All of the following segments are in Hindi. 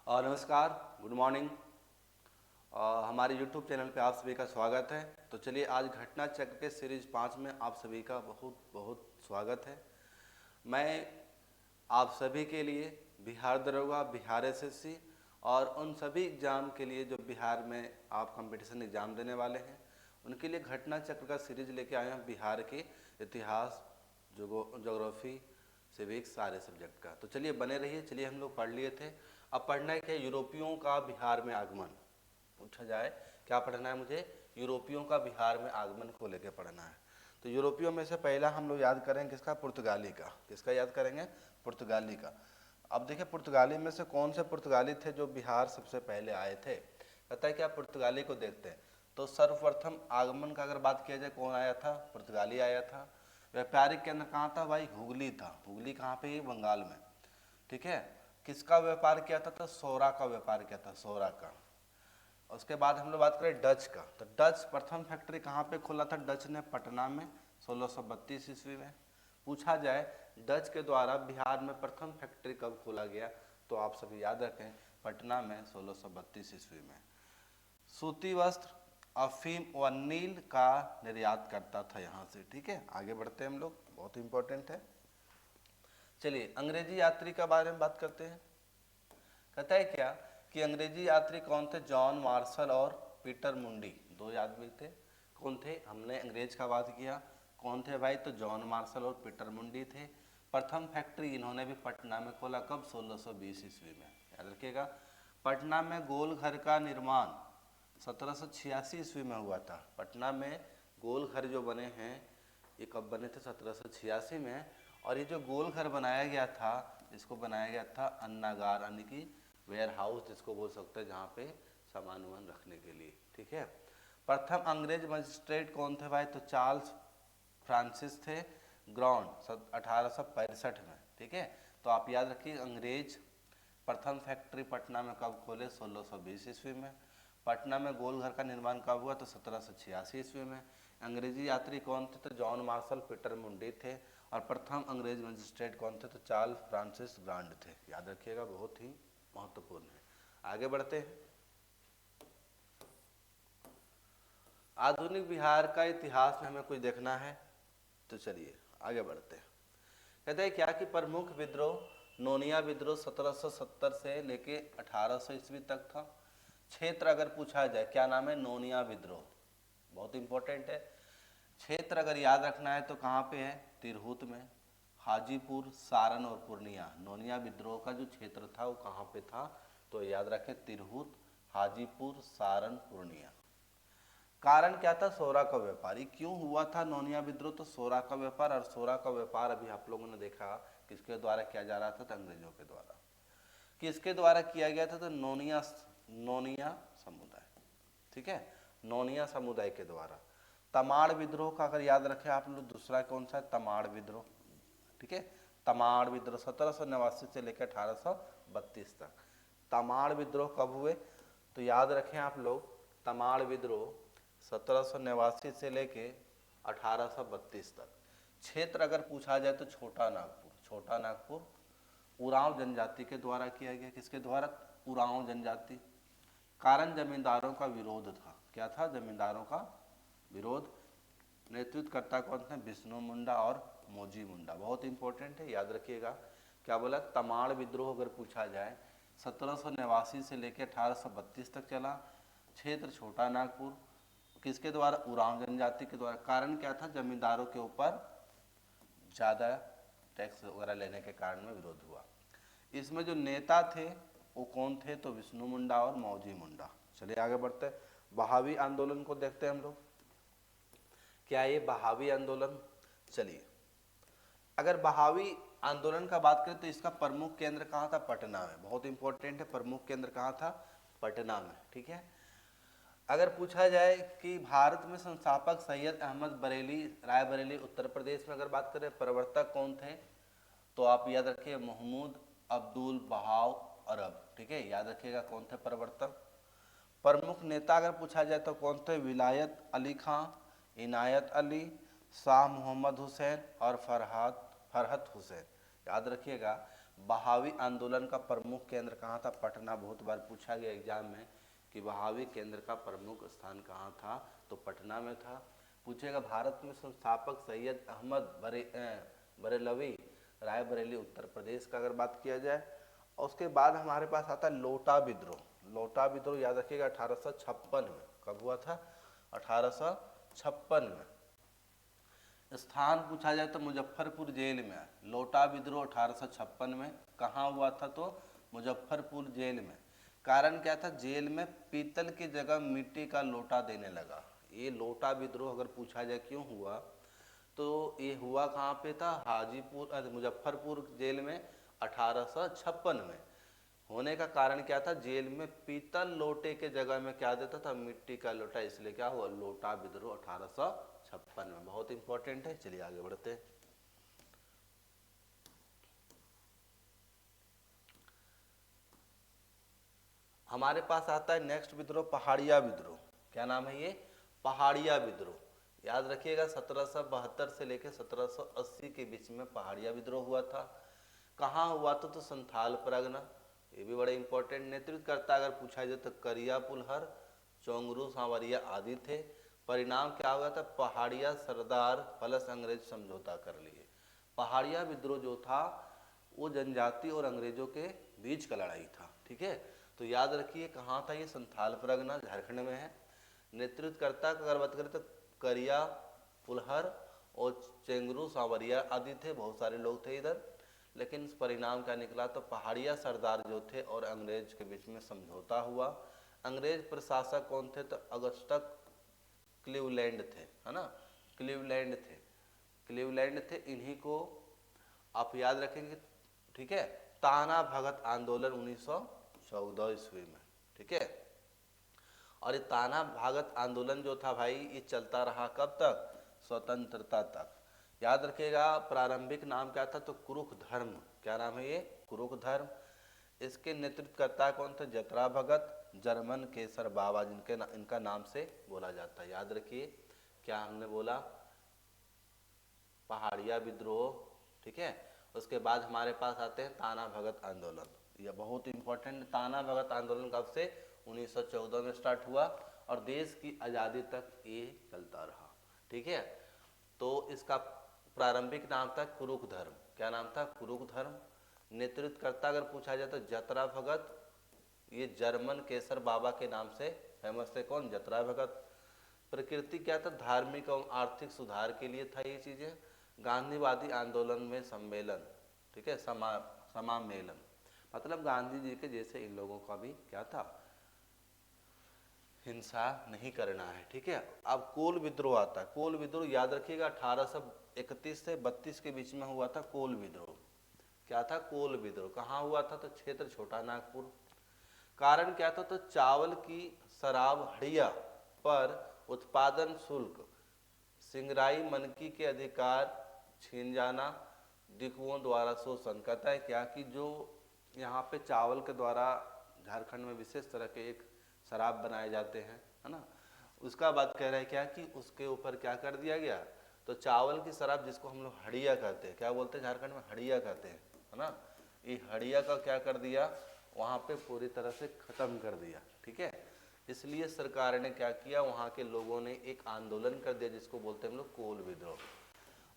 नमस्कार, गुड मॉर्निंग। हमारे यूट्यूब चैनल पे आप सभी का स्वागत है। तो चलिए आज घटना चक्र के सीरीज 5 में आप सभी का बहुत बहुत स्वागत है। मैं आप सभी के लिए बिहार दरोगा, बिहार एसएससी और उन सभी एग्ज़ाम के लिए जो बिहार में आप कंपटीशन एग्ज़ाम देने वाले हैं उनके लिए घटना चक्र का सीरीज लेके आए हैं। बिहार के इतिहास, ज्योग्राफी, सिविक्स सारे सब्जेक्ट का। तो चलिए बने रहिए। चलिए हम लोग पढ़ लिए थे। अब पढ़ना है क्या? यूरोपियों का बिहार में आगमन। पूछा जाए क्या पढ़ना है मुझे? यूरोपियों का बिहार में आगमन को लेकर पढ़ना है। तो यूरोपियों में से पहला हम लोग याद करेंगे किसका? पुर्तगाली का। किसका याद करेंगे? पुर्तगाली का। अब देखिए पुर्तगाली में से कौन से पुर्तगाली थे जो बिहार सबसे पहले आए थे। कहता है कि आप पुर्तगाली को देखते हैं तो सर्वप्रथम आगमन का अगर बात किया जाए कौन आया था? पुर्तगाली आया था। व्यापारिक केंद्र कहाँ था भाई? हुगली था। हुगली कहाँ पे? ये बंगाल में। ठीक है। किसका व्यापार किया था? तो सोरा का व्यापार किया था, सोरा का। उसके बाद हम लोग बात करें डच का, तो डच प्रथम फैक्ट्री कहाँ पे खोला था? डच ने पटना में 1632 ईस्वी में। पूछा जाए डच के द्वारा बिहार में प्रथम फैक्ट्री कब खोला गया, तो आप सभी याद रखें पटना में 1632 ईस्वी में। सूती वस्त्र, अफीम व नील का निर्यात करता था यहाँ से। ठीक है, आगे बढ़ते हैं हम लोग, बहुत इंपॉर्टेंट है। चलिए अंग्रेजी यात्री का बारे में बात करते हैं। कहता है क्या कि अंग्रेजी यात्री कौन थे? जॉन मार्शल और पीटर मुंडी, दो आदमी थे। कौन थे? हमने अंग्रेज का बात किया, कौन थे भाई? तो जॉन मार्शल और पीटर मुंडी थे। प्रथम फैक्ट्री इन्होंने भी पटना में खोला, कब? 1620 ईस्वी में। याद रखिएगा। पटना में गोल घर का निर्माण 1786 ईस्वी में हुआ था। पटना में गोल घर जो बने हैं ये कब बने थे? 1786 में। और ये जो गोल घर बनाया गया था इसको बनाया गया था अन्नागार यानी कि वेयर हाउस जिसको बोल सकते हैं, जहाँ पे सामान वामान रखने के लिए। ठीक है। प्रथम अंग्रेज मजिस्ट्रेट कौन थे भाई? तो चार्ल्स फ्रांसिस थे ग्राउंड 1865 में। ठीक है। तो आप याद रखिए अंग्रेज प्रथम फैक्ट्री पटना में कब खोले? 1620 ईस्वी में। पटना में गोल घर का निर्माण कब हुआ? तो 1786 ईस्वी में। अंग्रेजी यात्री कौन थे? तो जॉन मार्शल पीटर मुंडी थे। और प्रथम अंग्रेज मजिस्ट्रेट कौन थे? तो चार्ल्स फ्रांसिस ग्रांड थे। याद रखिएगा, बहुत ही महत्वपूर्ण है। आगे बढ़ते हैं। आधुनिक बिहार का इतिहास में हमें कुछ देखना है, तो चलिए आगे बढ़ते हैं। कहते हैं क्या कि प्रमुख विद्रोह नोनिया विद्रोह 1770 से लेके 1800 ईस्वी तक था। क्षेत्र अगर पूछा जाए क्या नाम है? नोनिया विद्रोह, बहुत इंपॉर्टेंट है। क्षेत्र अगर याद रखना है तो कहाँ पे है? तिरहुत में। हाजीपुर, सारण और पूर्णिया। नोनिया विद्रोह का जो क्षेत्र था वो कहाँ पे था? तो याद रखें तिरहुत, हाजीपुर, सारण, पूर्णिया। कारण क्या था? सोरा का व्यापार। क्यों हुआ था नोनिया विद्रोह? तो सोरा का व्यापार। और सोरा का व्यापार अभी आप लोगों ने देखा किसके द्वारा किया जा रहा था? तो अंग्रेजों के द्वारा। किसके द्वारा किया गया था? तो नोनिया नोनिया समुदाय। ठीक है, नोनिया समुदाय के द्वारा। तमाड़ विद्रोह का अगर याद रखें आप लोग, दूसरा कौन सा है? तमाड़ विद्रोह। ठीक है, तमाड़ विद्रोह 1789 से लेकर 1832 तक। तमाड़ विद्रोह कब हुए? तो याद रखें आप लोग, तमाड़ विद्रोह 1789 से लेके 1832 तक। क्षेत्र अगर पूछा जाए तो छोटा नागपुर। छोटा नागपुर उरांव जनजाति के द्वारा किया गया। किसके द्वारा? उरांव जनजाति। कारण जमींदारों का विरोध था। क्या था? जमींदारों का विरोध। नेतृत्व करता कौन थे? विष्णु मुंडा और मोजी मुंडा। बहुत इंपॉर्टेंट है, याद रखिएगा। क्या बोला? तमाड़ विद्रोह अगर पूछा जाए 1789 से लेकर 1832 तक चला। क्षेत्र छोटा नागपुर। किसके द्वारा? उरांव जनजाति के द्वारा। कारण क्या था? जमींदारों के ऊपर ज़्यादा टैक्स वगैरह लेने के कारण में विरोध हुआ। इसमें जो नेता थे वो कौन थे? तो विष्णु मुंडा और मौजी मुंडा। चलिए आगे बढ़ते हैं। बहावी आंदोलन को देखते हैं हम लोग। क्या ये बहावी आंदोलन? चलिए अगर बहावी आंदोलन का बात करें तो इसका प्रमुख केंद्र कहाँ था? पटना में। बहुत इंपॉर्टेंट है, प्रमुख केंद्र कहाँ था? पटना में। ठीक है। अगर पूछा जाए कि भारत में संस्थापक सैयद अहमद बरेली, रायबरेली उत्तर प्रदेश में अगर बात करें, प्रवर्तक कौन थे? तो आप याद रखिए महमूद अब्दुल बहाव अरब। ठीक है, याद रखिएगा कौन थे प्रवर्तक। प्रमुख नेता अगर पूछा जाए तो कौन थे? विलायत अली खां, इनायत अली, शाह मोहम्मद हुसैन और फरहत हुसैन। याद रखिएगा बहावी आंदोलन का प्रमुख केंद्र कहाँ था? पटना। बहुत बार पूछा गया एग्जाम में कि बहावी केंद्र का प्रमुख स्थान कहाँ था, तो पटना में था। पूछेगा भारत में संस्थापक सैयद अहमद बरेलवी, रायबरेली उत्तर प्रदेश का अगर बात किया जाए। और उसके बाद हमारे पास आता है लोटा विद्रोह। लोटा विद्रोह याद रखिएगा 1856 में। कब हुआ था? 1856 में। स्थान पूछा जाए तो मुजफ्फरपुर जेल में। लोटा विद्रोह 1856 में कहाँ हुआ था? तो मुजफ्फरपुर जेल में। कारण क्या था? जेल में पीतल की जगह मिट्टी का लोटा देने लगा। ये लोटा विद्रोह अगर पूछा जाए क्यों हुआ, तो ये हुआ कहाँ पे था? हाजीपुर मुजफ्फरपुर जेल में 1856 में। होने का कारण क्या था? जेल में पीतल लोटे के जगह में क्या देता था? मिट्टी का लोटा। इसलिए क्या हुआ? लोटा विद्रोह 1856 में। बहुत इंपॉर्टेंट है। चलिए आगे बढ़ते हैं। हमारे पास आता है नेक्स्ट विद्रोह, पहाड़िया विद्रोह। क्या नाम है ये? पहाड़िया विद्रोह। याद रखिएगा 1772 से लेकर 1780 के बीच में पहाड़िया विद्रोह हुआ था। कहाँ हुआ था? तो संथाल परगना। ये भी बड़े इंपॉर्टेंट। नेतृत्व करता अगर पूछा जाए तो करिया पुलहर, चोंगरू सांवरिया आदि थे। परिणाम क्या हुआ था? पहाड़िया सरदार प्लस अंग्रेज समझौता कर लिए। पहाड़िया विद्रोह जो था वो जनजाति और अंग्रेजों के बीच का लड़ाई था। ठीक है, तो याद रखिए कहाँ था ये? संथाल परगना, झारखंड में है। नेतृत्व करता अगर बात करें तो करिया पुलहर और चेंगरू सांवरिया आदि थे। बहुत सारे लोग थे इधर। लेकिन परिणाम क्या निकला? तो पहाड़िया सरदार जो थे और अंग्रेज के बीच में समझौता हुआ। अंग्रेज प्रशासक कौन थे? तो अगस्टस क्लीवलैंड थे, है ना? क्लीवलैंड थे, क्लीवलैंड थे। इन्हीं को आप याद रखेंगे। ठीक है, ताना भगत आंदोलन 1914 ईस्वी में। ठीक है, और ये ताना भगत आंदोलन जो था भाई, ये चलता रहा कब तक? स्वतंत्रता तक। याद रखिएगा प्रारंभिक नाम क्या था? तो कुरुख धर्म। क्या नाम है ये? कुरुख धर्म। इसके नेतृत्वकर्ता कौन थे? जतरा भगत, जर्मन केसर बाबा, इनका नाम से बोला जाता है। याद रखिए क्या हमने बोला? पहाड़िया विद्रोह। ठीक है, उसके बाद हमारे पास आते हैं ताना भगत आंदोलन। यह बहुत इंपॉर्टेंट। ताना भगत आंदोलन कब से? 1914 में स्टार्ट हुआ और देश की आज़ादी तक ये चलता रहा। ठीक है, तो इसका प्रारंभिक नाम था कुरुख धर्म। क्या नाम था? कुरुख धर्म। नेतृत्वकर्ता अगर पूछा जाए तो जतरा भगत। ये जर्मन केसर बाबा के नाम से फेमस थे। कौन? जतरा भगत। प्रकृति क्या था? धार्मिक और आर्थिक सुधार के लिए था ये चीजें। गांधीवादी आंदोलन में सम्मेलन। ठीक है, समामेलन। मतलब गांधी जी के जैसे इन लोगों का भी क्या था? हिंसा नहीं करना है। ठीक है, अब कोल विद्रोह आता है। कोल विद्रोह याद रखिएगा 1831 से 32 के बीच में हुआ था कोल विद्रोह। क्या था? कोल विद्रोह। कहाँ हुआ था? तो क्षेत्र छोटा नागपुर। कारण क्या था? तो चावल की शराब हड़िया पर उत्पादन शुल्क, सिंगराई मनकी के अधिकार छीन जाना, दिकुओं द्वारा शोषण। कहता है क्या कि जो यहाँ पे चावल के द्वारा झारखंड में विशेष तरह के एक शराब बनाए जाते हैं, है ना, उसका बात कह रहा है क्या कि उसके ऊपर क्या कर दिया गया? तो चावल की शराब जिसको हम लोग हड़िया कहते हैं, क्या बोलते हैं झारखंड में? हड़िया कहते हैं, है ना। ये हड़िया का क्या कर दिया? वहाँ पे पूरी तरह से खत्म कर दिया। ठीक है, इसलिए सरकार ने क्या किया? वहाँ के लोगों ने एक आंदोलन कर दिया जिसको बोलते हैं हम लोग कोल विद्रोह।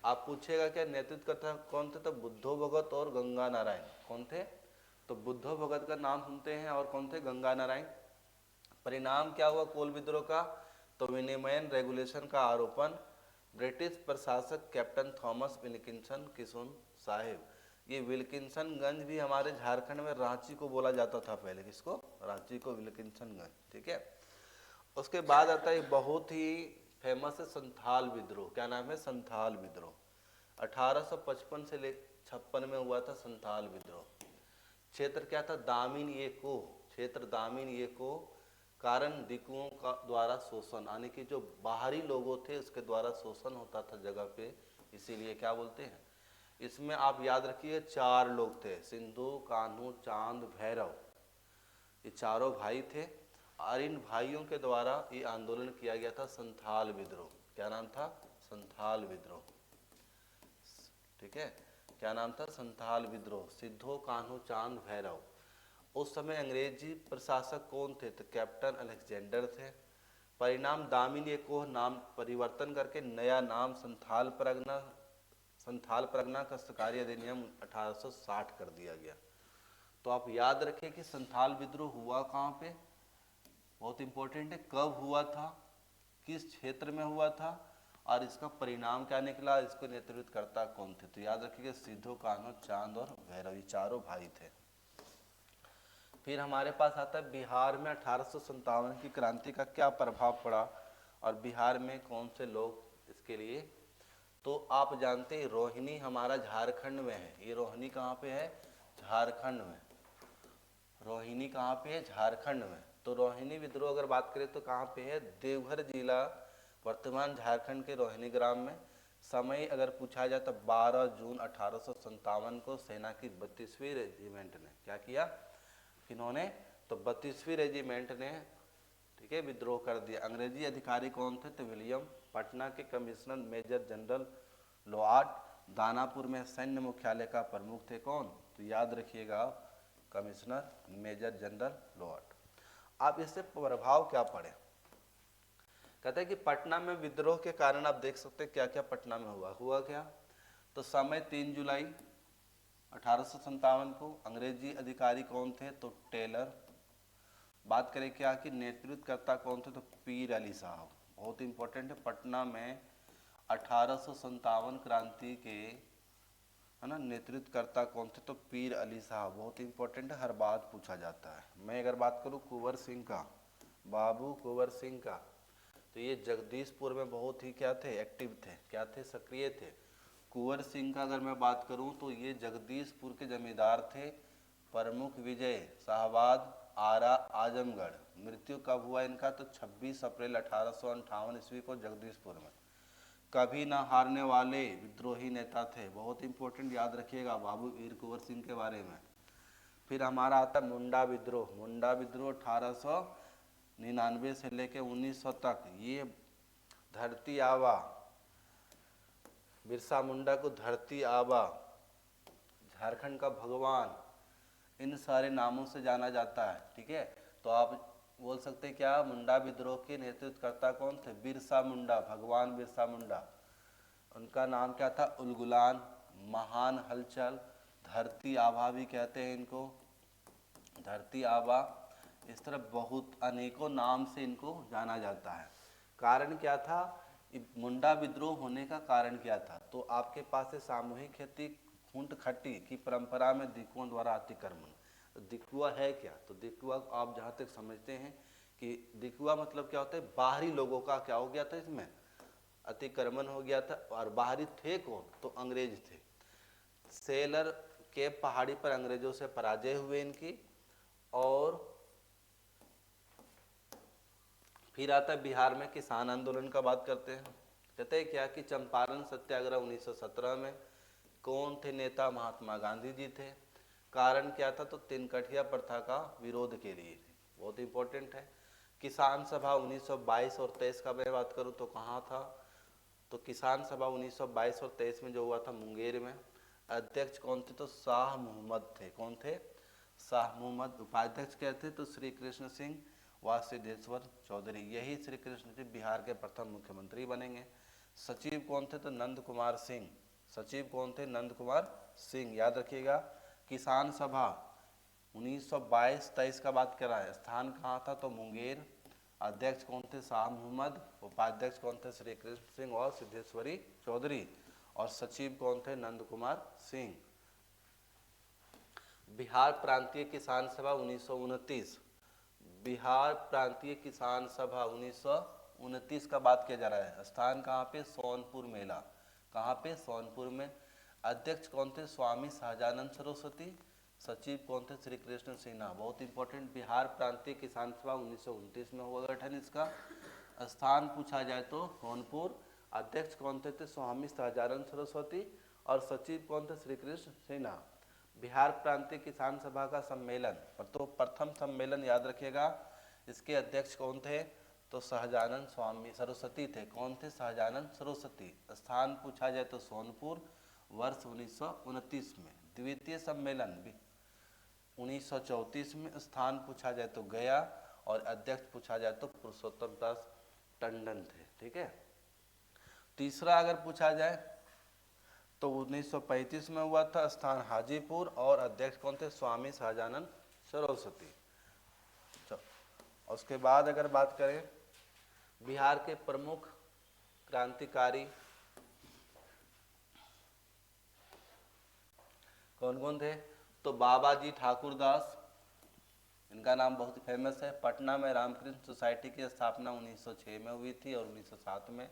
आप पूछेगा क्या नेतृत्व करता कौन थे? तो बुद्धो भगत और गंगा नारायण। कौन थे? तो बुद्धो भगत का नाम सुनते हैं, और कौन थे? गंगा नारायण। परिणाम क्या हुआ कोल विद्रोह का? तो विनिमयन रेगुलेशन का आरोपण, ब्रिटिश प्रशासक captain Thomas Wilkinson Kishun Sahib. ये विल्किंसनगंज भी हमारे झारखंड में रांची को बोला जाता था पहले। किसको? रांची को, विल्किंसनगंज। ठीक है, उसके बाद आता है बहुत ही फेमस है संथाल विद्रोह। क्या नाम है? संथाल विद्रोह। 1855 से ले 56 में हुआ था संथाल विद्रोह। क्षेत्र क्या था? दामिन ये को। क्षेत्र दामिन ये को। कारण दिकुओं का द्वारा शोषण, यानी कि जो बाहरी लोगों थे उसके द्वारा शोषण होता था जगह पे, इसीलिए क्या बोलते हैं? इसमें आप याद रखिए 4 लोग थे, सिंधु, कान्हू, चांद, भैरव। ये चारों भाई थे और इन भाइयों के द्वारा ये आंदोलन किया गया था संथाल विद्रोह। क्या नाम था? संथाल विद्रोह। ठीक है, क्या नाम था? संथाल विद्रोह। सिद्धो कान्हो चांद भैरव। उस समय अंग्रेजी प्रशासक कौन थे? तो कैप्टन अलेक्जेंडर थे। परिणाम दामिनी को नाम परिवर्तन करके नया नाम संथाल परगना कष्टकारी अधिनियम 1860 कर दिया गया। तो आप याद रखें कि संथाल विद्रोह हुआ कहाँ पे, बहुत इंपॉर्टेंट है, कब हुआ था, किस क्षेत्र में हुआ था, और इसका परिणाम क्या निकला, इसको नेतृत्व करता कौन थे? तो याद रखिएगा सिद्धो कान्हो चांद और भैरव, चारों भाई थे। फिर हमारे पास आता है बिहार में 1857 की क्रांति का क्या प्रभाव पड़ा, और बिहार में कौन से लोग इसके लिए, तो आप जानते हैं रोहिणी हमारा झारखंड में है। ये रोहिणी कहाँ पे है? झारखंड में। रोहिणी कहाँ पे है? झारखंड में। तो रोहिणी विद्रोह अगर बात करें तो कहाँ पे है? देवघर जिला, वर्तमान झारखंड के रोहिणी ग्राम में। समय अगर पूछा जाए तो 12 जून 1857 को सेना की 32वीं रेजिमेंट ने क्या किया, इन्होंने तो 32वीं रेजिमेंट ने, ठीक है, विद्रोह कर दिया। अंग्रेजी अधिकारी कौन थे? तो विलियम। पटना के कमिश्नर मेजर जनरल लोआर्ड। दानापुर में सैन्य मुख्यालय का प्रमुख थे कौन? तो याद रखिएगा कमिश्नर मेजर जनरल लोआर्ड। आप इससे प्रभाव क्या पड़े, कहते हैं कि पटना में विद्रोह के कारण आप देख सकते हैं क्या क्या पटना में हुआ क्या। तो समय 3 जुलाई 1857 को। अंग्रेजी अधिकारी कौन थे? तो टेलर। बात करें क्या कि नेतृत्वकर्ता कौन थे? तो पीर अली साहब, बहुत इंपॉर्टेंट है। पटना में 1857 क्रांति के, है ना, नेतृत्वकर्ता कौन थे? तो पीर अली साहब, बहुत इंपॉर्टेंट है, हर बात पूछा जाता है। मैं अगर बात करूं कुंवर सिंह का, बाबू कुंवर सिंह का, तो ये जगदीशपुर में बहुत ही क्या थे? एक्टिव थे, क्या थे? सक्रिय थे। कुंवर सिंह का अगर मैं बात करूं तो ये जगदीशपुर के जमींदार थे। प्रमुख विजय शाहबाद, आरा, आजमगढ़। मृत्यु कब हुआ इनका? तो 26 अप्रैल 1858 ईस्वी को जगदीशपुर में। कभी ना हारने वाले विद्रोही नेता थे, बहुत इंपॉर्टेंट, याद रखिएगा बाबू वीर कुंवर सिंह के बारे में। फिर हमारा आता है मुंडा विद्रोह। मुंडा विद्रोह 1899 से लेके 1900 तक। ये धरती आबा, बिरसा मुंडा को धरती आबा, झारखंड का भगवान, इन सारे नामों से जाना जाता है, ठीक है। तो आप बोल सकते हैं क्या, मुंडा विद्रोह के नेतृत्वकर्ता कौन थे? बिरसा मुंडा, भगवान बिरसा मुंडा। उनका नाम क्या था? उलगुलान, महान हलचल, धरती आबा भी कहते हैं इनको, धरती आबा। इस तरह बहुत अनेकों नाम से इनको जाना जाता है। कारण क्या था? मुंडा विद्रोह होने का कारण क्या था? तो आपके पास है सामूहिक खेती खूंट खट्टी की परंपरा में दिकुओं द्वारा अतिक्रमण। दिकुआ है क्या? तो दिकुआ आप जहाँ तक समझते हैं कि दिकुआ मतलब क्या होता है? बाहरी लोगों का क्या हो गया था? इसमें अतिक्रमण हो गया था। और बाहरी थे कौन? तो अंग्रेज थे। सेलर के पहाड़ी पर अंग्रेजों से पराजय हुए इनकी। और फिर आता है बिहार में किसान आंदोलन का बात करते हैं। कहते हैं क्या कि चंपारण सत्याग्रह 1917 में कौन थे नेता? महात्मा गांधी जी थे। कारण क्या था? तो तिनकठिया प्रथा का विरोध के लिए, बहुत इंपॉर्टेंट है। किसान सभा 1922 और 23 का मैं बात करूं तो कहाँ था? तो किसान सभा 1922 और 23 में जो हुआ था मुंगेर में। अध्यक्ष कौन थे? तो शाह मोहम्मद थे। कौन थे? शाह मोहम्मद। उपाध्यक्ष क्या थे? तो श्री कृष्ण सिंह व सिद्धेश्वर चौधरी। यही श्री कृष्ण जी बिहार के प्रथम मुख्यमंत्री बनेंगे। सचिव कौन थे? तो नंद कुमार सिंह। सचिव कौन थे? नंद कुमार सिंह, याद रखिएगा। किसान सभा 1922-23 का बात कर रहा है। स्थान कहाँ था? तो मुंगेर। अध्यक्ष कौन थे? शाह मोहम्मद। उपाध्यक्ष कौन थे? श्री कृष्ण सिंह और सिद्धेश्वरी चौधरी। और सचिव कौन थे? नंद कुमार सिंह। बिहार प्रांतीय किसान सभा 1929। बिहार प्रांतीय किसान सभा 1929 का बात किया जा रहा है। स्थान कहाँ पे? सोनपुर मेला। कहाँ पे? सोनपुर में। अध्यक्ष कौन थे? स्वामी सहजानंद सरस्वती। सचिव कौन थे? श्री कृष्ण सिन्हा। बहुत इंपॉर्टेंट, बिहार प्रांतीय किसान सभा 1929 में हुआ गठन इसका। स्थान पूछा जाए तो सोनपुर। अध्यक्ष कौन थे? स्वामी सहजानंद सरस्वती। और सचिव कौन थे? श्री कृष्ण सिन्हा। बिहार प्रांतीय किसान सभा का सम्मेलन, तो प्रथम सम्मेलन याद रखिएगा। इसके अध्यक्ष कौन थे? तो सहजानंद स्वामी सरस्वती थे। कौन थे? सहजानंद सरस्वती। स्थान पूछा जाए तो सोनपुर। वर्ष 1929 में। द्वितीय सम्मेलन भी 1934 में। स्थान पूछा जाए तो गया, और अध्यक्ष पूछा जाए तो पुरुषोत्तम दास टंडन थे। ठीक है। तीसरा अगर पूछा जाए तो 1935 में हुआ था, स्थान हाजीपुर, और अध्यक्ष कौन थे? स्वामी सहजानंद सरस्वती। उसके बाद अगर बात करें बिहार के प्रमुख क्रांतिकारी कौन कौन थे, तो बाबाजी ठाकुरदास, इनका नाम बहुत फेमस है। पटना में रामकृष्ण सोसाइटी की स्थापना 1906 में हुई थी, और 1907 में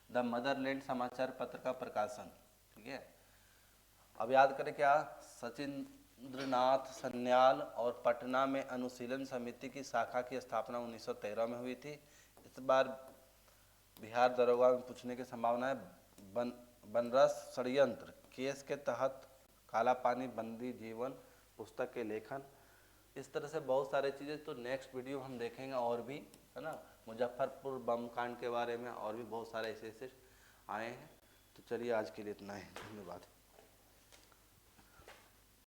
द मदरलैंड समाचार पत्र का प्रकाशन। ठीक है। अब याद करें क्या, सचिंद्रनाथ सन्याल, और पटना में अनुशीलन समिति की शाखा की स्थापना 1913 में हुई थी। इस बार बिहार दरोगा में पूछने की संभावना है। बनरस षड्यंत्र केस के तहत काला पानी बंदी जीवन पुस्तक के लेखन, इस तरह से बहुत सारे चीज़ें तो नेक्स्ट वीडियो हम देखेंगे, और भी है ना, मुजफ्फरपुर बम कांड के बारे में और भी बहुत सारे ऐसे ऐसे आए हैं। तो चलिए आज के लिए इतना ही, धन्यवाद।